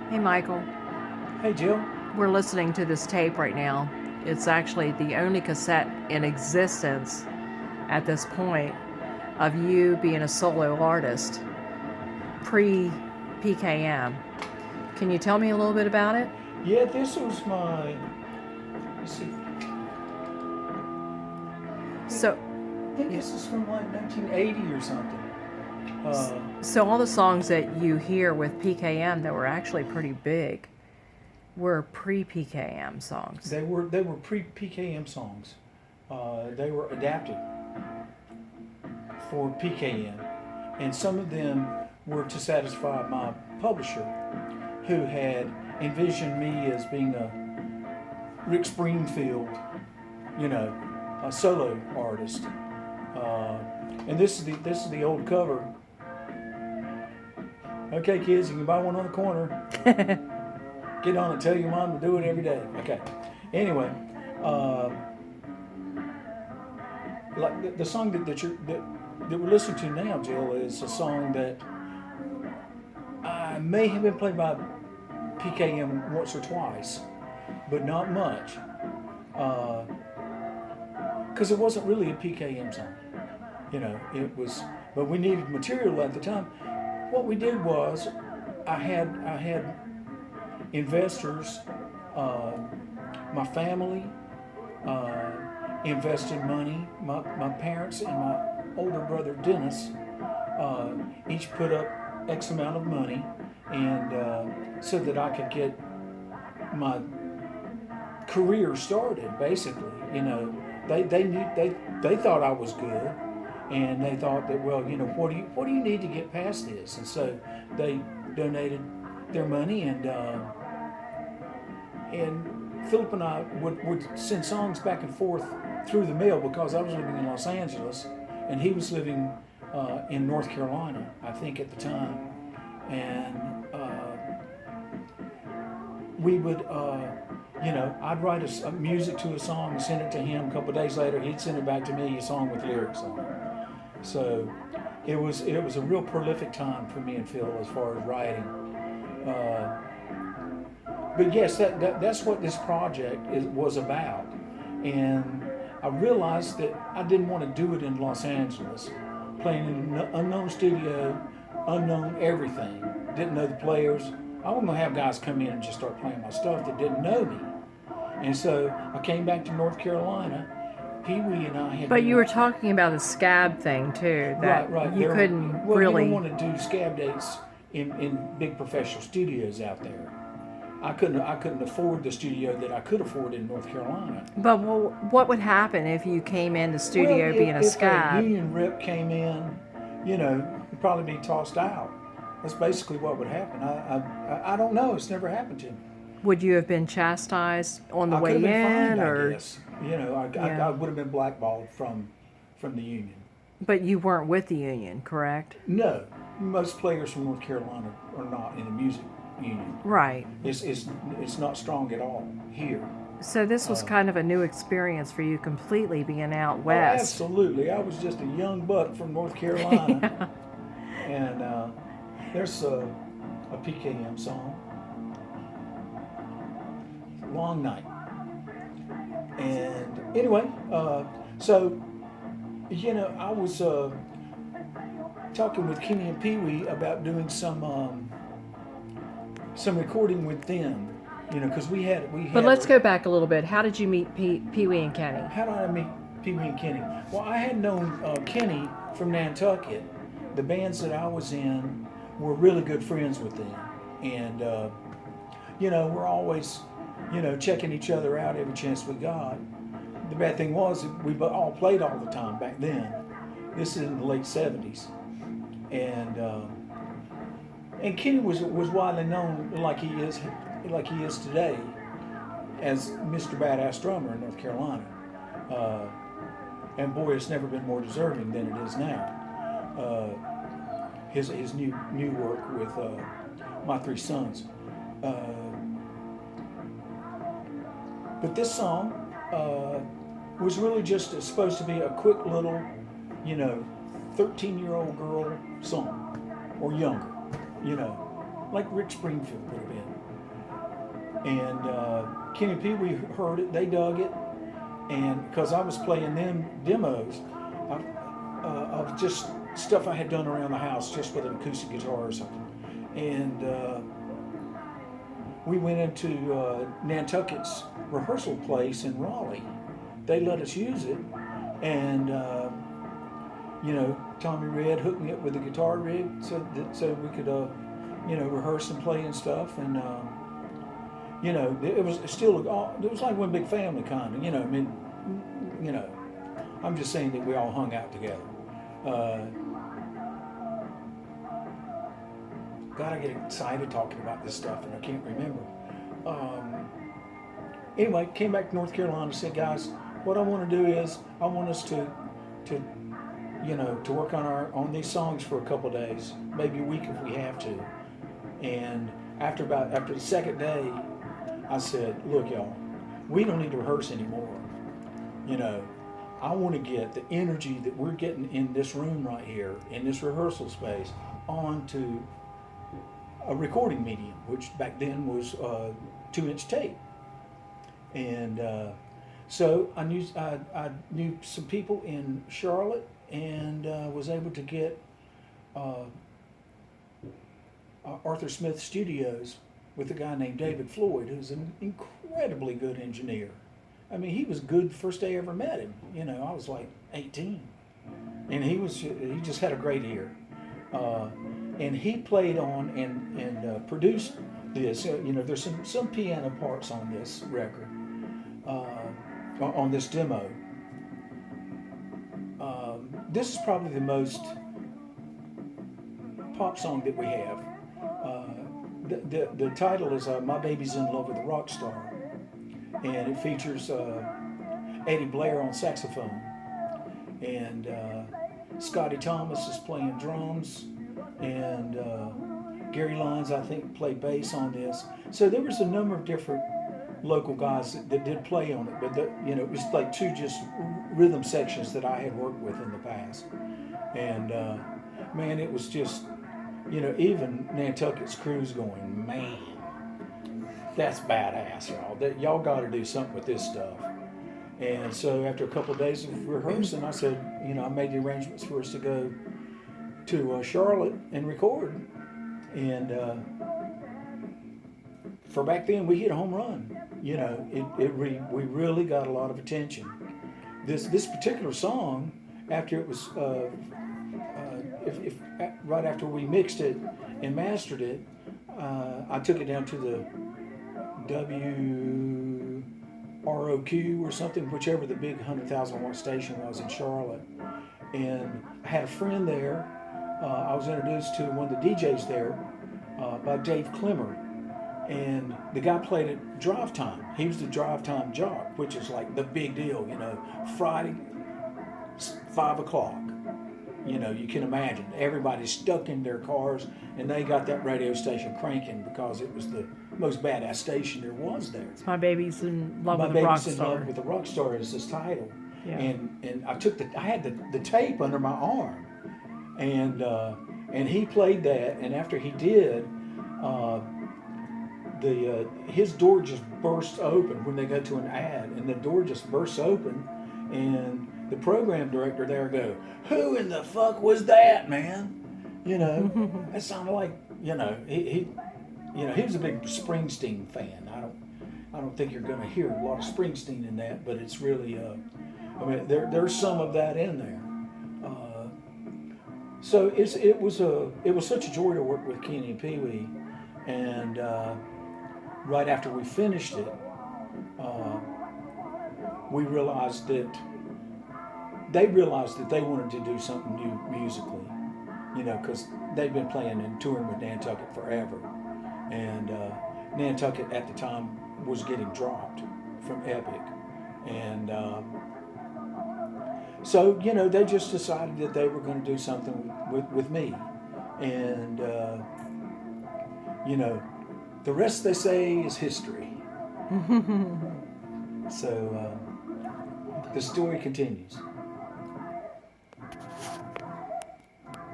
Hey, Michael. Hey, Jill. We're listening to this tape right now. It's actually the only cassette in existence at this point of you being a solo artist, pre PKM. Can you tell me a little bit about it? Yeah, this was my. Let's see. So, I think this is from like 1980 or something. so all the songs that you hear with PKM that were actually pretty big were pre-PKM songs. They were pre-PKM songs. They were adapted for PKM, and some of them were to satisfy my publisher, who had envisioned me as being a Rick Springfield, a solo artist. And this is the old cover. Okay, kids, you can buy one on the corner. Get on it. Tell your mom to do it every day. Okay. Anyway, like the song that we're listening to now, Jill, is a song that may have been played by PKM once or twice, but not much, because it wasn't really a PKM song. It was, but we needed material at the time. What we did was, I had investors, my family invested money. My parents and my older brother Dennis each put up X amount of money, and so that I could get my career started. Basically, they thought I was good, and they thought that, well, what do you need to get past this? And so they donated their money, and Philip and I would send songs back and forth through the mail, because I was living in Los Angeles and he was living in North Carolina, I think, at the time. And we would, I'd write a music to a song and send it to him. A couple of days later, he'd send it back to me, a song with lyrics on it. So it was a real prolific time for me and Phil as far as writing. But yes, that's what this project was about. And I realized that I didn't want to do it in Los Angeles, playing in an unknown studio, unknown everything, didn't know the players. I wasn't going to have guys come in and just start playing my stuff that didn't know me. And so I came back to North Carolina. Pee Wee and I had. But you were talking about the scab thing too. That right. You couldn't really. You don't want to do scab dates in big professional studios out there. I couldn't afford the studio that I could afford in North Carolina. But what would happen if you came in the studio being a scab? If a union rep came in, you'd probably be tossed out. That's basically what would happen. I don't know. It's never happened to me. Would you have been chastised on the way in, fined, or? I guess. I would have been blackballed from the union. But you weren't with the union, correct? No, most players from North Carolina are not in the music union. Right. It's not strong at all here. So this was kind of a new experience for you, completely being out west. Absolutely. I was just a young buck from North Carolina. Yeah. And there's a PKM song, Long Night. And anyway, so I was talking with Kenny and Pee Wee about doing some recording with them, because we had. But let's go back a little bit. How did you meet Pee Wee and Kenny? How did I meet Pee Wee and Kenny? Well, I had known Kenny from Nantucket. The bands that I was in were really good friends with them, and we're always, checking each other out every chance we got. The bad thing was we all played all the time back then. This is in the late '70s, and Kenny was widely known like he is today as Mr. Badass Drummer in North Carolina. And boy, it's never been more deserving than it is now. His new work with My Three Sons. But this song was really just supposed to be a quick little, 13-year-old girl song, or younger, like Rick Springfield would have been. And Kenny P, we heard it, they dug it, and because I was playing them demos of just stuff I had done around the house, just with an acoustic guitar or something. And we went into Nantucket's rehearsal place in Raleigh. They let us use it, and Tommy Red hooked me up with a guitar rig so we could rehearse and play and stuff. And it was still it was like one big family kind of. I'm just saying that we all hung out together. God, I get excited talking about this stuff, and I can't remember. Anyway, came back to North Carolina and said, guys, what I want to do is I want us to work on these songs for a couple days, maybe a week if we have to. And after the second day, I said, look, y'all, we don't need to rehearse anymore. I want to get the energy that we're getting in this room right here, in this rehearsal space, onto a recording medium, which back then was 2-inch tape. And so I knew some people in Charlotte, and was able to get Arthur Smith Studios with a guy named David Floyd, who's an incredibly good engineer. I mean, he was good the first day I ever met him. I was like 18, and he just had a great ear. And he played on and produced this. There's some piano parts on this record, on this demo. This is probably the most pop song that we have. The title is My Baby's in Love with a Rock Star, and it features Eddie Blair on saxophone, and Scotty Thomas is playing drums, and Gary Lyons, I think, played bass on this. So there was a number of different local guys that did play on it, but it was like two just rhythm sections that I had worked with in the past. And man, it was just, even Nantucket's crew's going, man, that's badass, y'all. Y'all got to do something with this stuff. And so after a couple of days of rehearsing, I said, I made the arrangements for us to go to Charlotte and record. And for back then, we hit a home run. We really got a lot of attention. This particular song, after it was, right after we mixed it and mastered it, I took it down to the WROQ or something, whichever the big 100,000 watt station was in Charlotte. And I had a friend there. I was introduced to one of the DJs there by Dave Clemmer. And the guy played at Drive Time. He was the Drive Time jock, which is like the big deal, Friday, 5 o'clock. You can imagine. Everybody's stuck in their cars, and they got that radio station cranking because it was the most badass station there was there. My Baby's in Love with a Rock Star. My Baby's in Love with a Rock Star is this title. Yeah. And I had the tape under my arm, and he played that, and after he did, his door just burst open when they go to an ad, and the door just bursts open, and the program director there go, "Who in the fuck was that, man?" That sounded like, he was a big Springsteen fan. I don't think you're going to hear a lot of Springsteen in that, but it's really, there's some of that in there. So it was such a joy to work with Kenny and Pee Wee, and right after we finished it, we realized that they wanted to do something new musically, because they've been playing and touring with Nantucket forever, and Nantucket at the time was getting dropped from Epic, and so they just decided that they were going to do something with me, and the rest, they say, is history. So the story continues.